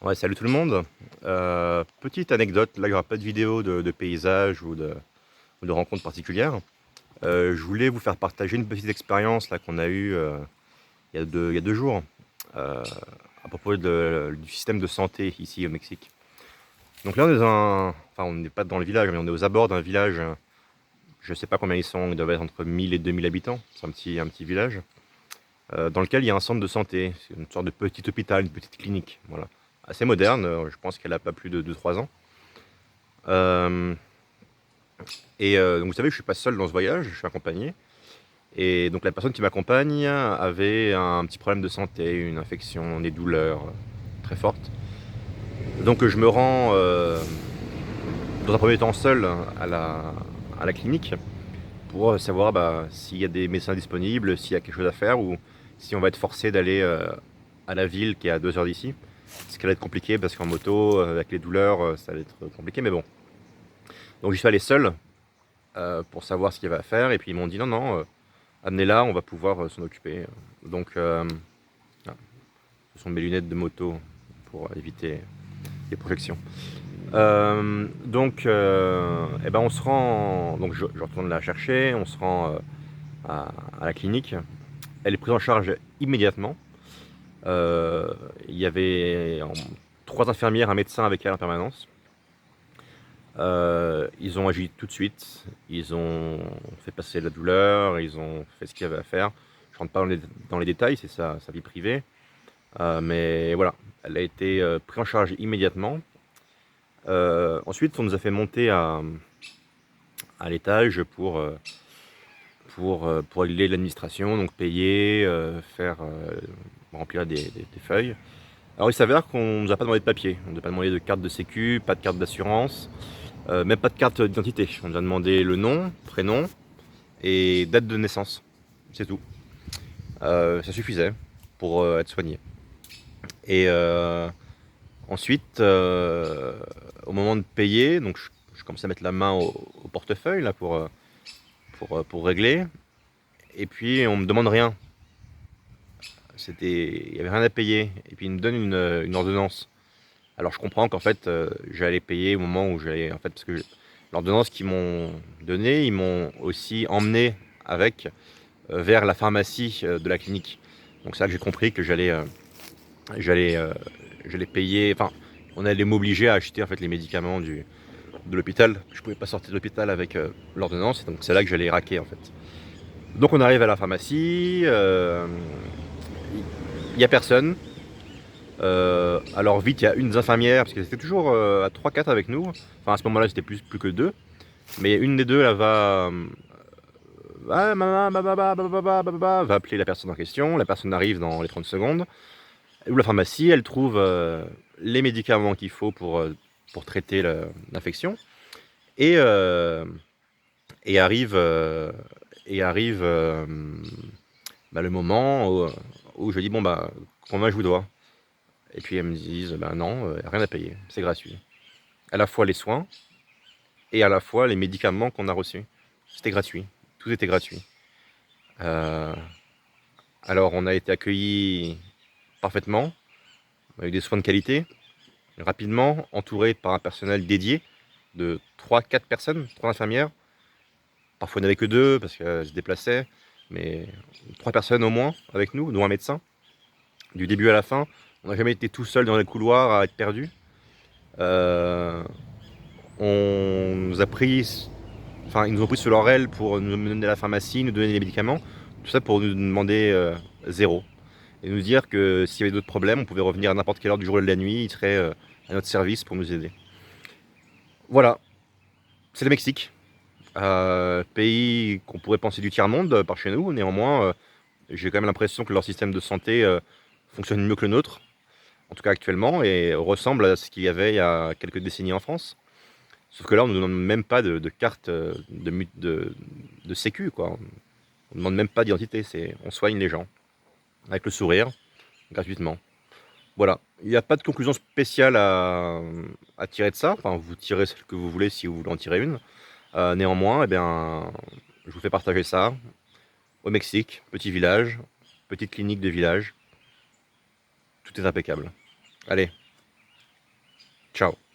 Ouais, salut tout le monde. Petite anecdote, là il n'y aura pas de vidéo de paysage ou de rencontre particulière. Je voulais vous faire partager une petite expérience là qu'on a eue il y a 2 jours euh, à propos du système de santé ici au Mexique. Donc là on est enfin on n'est pas dans le village, mais on est aux abords d'un village. Je sais pas combien ils sont, ils doivent être entre 1000 et 2000 habitants. C'est un petit village dans lequel il y a un centre de santé. C'est une sorte de petit hôpital, une petite clinique. Voilà. Assez moderne, je pense qu'elle a pas plus de 2 3 ans. Euh, donc vous savez que je suis pas seul dans ce voyage, je suis accompagné. Et donc la personne qui m'accompagne avait un petit problème de santé, une infection, des douleurs très fortes. Donc je me rends dans un premier temps seul à la clinique pour savoir s'il y a des médecins disponibles, s'il y a quelque chose à faire ou si on va être forcé d'aller à la ville qui est à 2 heures d'ici. Ce qui va être compliqué parce qu'en moto, avec les douleurs, ça va être compliqué, mais bon. Donc j'y suis allé seul pour savoir ce qu'il y avait à faire et puis ils m'ont dit non, non, amenez-la, on va pouvoir s'en occuper. Donc, ah, ce sont mes lunettes de moto pour éviter les projections. Eh ben on se rend. Donc, je retourne la chercher. On se rend à la clinique. Elle est prise en charge immédiatement. Euh, il y avait 3 infirmières, un médecin avec elle en permanence. Ils ont agi tout de suite. Ils ont fait passer la douleur. Ils ont fait ce qu'il y avait à faire. Je rentre pas dans les détails, c'est sa vie privée. Mais voilà, elle a été prise en charge immédiatement. Ensuite, on nous a fait monter à l'étage pour régler l'administration, donc payer, remplir des feuilles. Alors il s'avère qu'on nous a pas demandé de papier, on nous a pas demandé de carte de sécu, pas de carte d'assurance, même pas de carte d'identité. On nous a demandé le nom, prénom et date de naissance. C'est tout. Ça suffisait pour être soigné. Et ensuite, au moment de payer, donc je commençais à mettre la main au portefeuille là pour régler. Et puis on me demande rien. Il y avait rien à payer. Et puis il me donne une ordonnance. Alors je comprends qu'en fait j'allais payer au moment où j'allais en fait parce que l'ordonnance qu'ils m'ont donnée, ils m'ont aussi emmené avec vers la pharmacie de la clinique. Donc c'est là que j'ai compris que j'allais euh, j'allais payer. Enfin, on allait m'obliger à acheter en fait les médicaments de l'hôpital. Je pouvais pas sortir de l'hôpital avec l'ordonnance, donc c'est là que j'allais raquer en fait. Donc on arrive à la pharmacie, il y a personne. Alors vite, il y a une des infirmières, parce que c'était toujours à 3 4 avec nous. Enfin à ce moment-là, c'était plus que deux. Mais une des deux, là, va appeler la personne en question. La personne arrive dans les 30 secondes. Elle ouvre la pharmacie, elle trouve les médicaments qu'il faut pour traiter l'infection. Et, euh, et arrive, euh, et arrive le moment où je dis bon combien je vous dois. Et puis elles me disent bah non, rien à payer, c'est gratuit. À la fois les soins et à la fois les médicaments qu'on a reçus. C'était gratuit, tout était gratuit. Euh, alors on a été accueillis parfaitement, on a eu des soins de qualité, rapidement, entouré par un personnel dédié de 3 4 personnes, 3 infirmières. Parfois il n'y en avait que deux parce qu'elles se déplaçaient, mais 3 personnes au moins avec nous, dont un médecin. Du début à la fin, on n'a jamais été tout seul dans les couloirs à être perdu. Euh, on nous a pris, enfin ils nous ont pris sur leur aile pour nous mener à la pharmacie, nous donner des médicaments, tout ça pour nous demander zéro. Et nous dire que s'il y avait d'autres problèmes, on pouvait revenir à n'importe quelle heure du jour et de la nuit, ils seraient à notre service pour nous aider. Voilà, c'est le Mexique. Pays qu'on pourrait penser du tiers-monde par chez nous, néanmoins, j'ai quand même l'impression que leur système de santé fonctionne mieux que le nôtre, en tout cas actuellement, et ressemble à ce qu'il y avait il y a quelques décennies en France. Sauf que là, on ne nous demande même pas de carte de sécu, quoi. On ne demande même pas d'identité, on soigne les gens, avec le sourire, gratuitement. Voilà. Il n'y a pas de conclusion spéciale à tirer de ça. Enfin, vous tirez celle que vous voulez si vous voulez en tirer une. Néanmoins, eh bien, je vous fais partager ça. Au Mexique, petit village, petite clinique de village, tout est impeccable. Allez, Ciao.